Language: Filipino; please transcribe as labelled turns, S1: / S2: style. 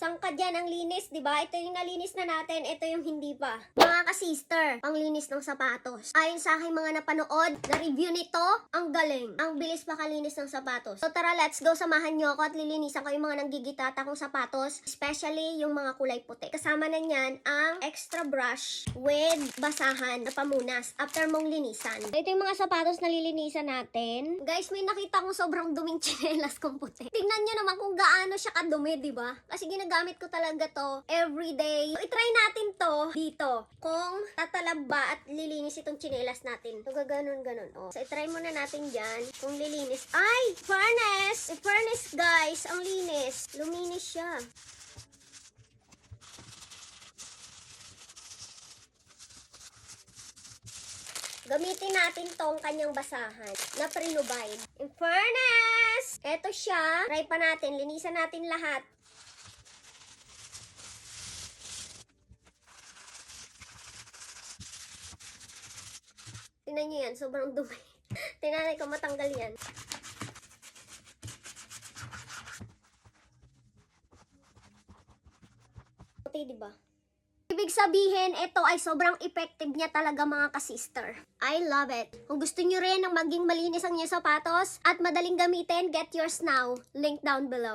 S1: Sangka dyan ang linis, di ba? Ito yung nalinis na natin, ito yung hindi pa. Mga ka-sister, panglinis ng sapatos. Ayon sa aking mga napanood, na review nito, ang galing. Ang bilis makalinis ng sapatos. So tara, let's go. Samahan nyo ako at lilinisan ko yung mga nanggigitata kong sapatos, especially yung mga kulay puti. Kasama na niyan ang extra brush with basahan na pamunas after mong linisan. Ito yung mga sapatos na lilinisan natin. Guys, may nakita kong sobrang duming tsinelas kong puti. Tingnan nyo naman kung gaano siya kadumi, di ba? Kasi ginagamit ko talaga to everyday. So, i-try natin to dito. Kung tatalab ba at lilinis itong tsinelas natin. So, gaganon. Oh. So, i-try muna natin dyan kung lilinis. Ay! Fairness! Fairness, guys! Ang linis. Luminis siya. Gamitin natin tong kanyang basahan na Prenubide. In fairness! Eto siya. Try pa natin. Linisan natin lahat. Tingnan nyo yan. Sobrang dumi. Tinanay ko matanggal yan. Okay, diba? Ibig sabihin, ito ay sobrang effective niya talaga mga ka-sister. I love it. Kung gusto nyo rin ng maging malinis ang inyong sapatos at madaling gamitin, get yours now. Link down below.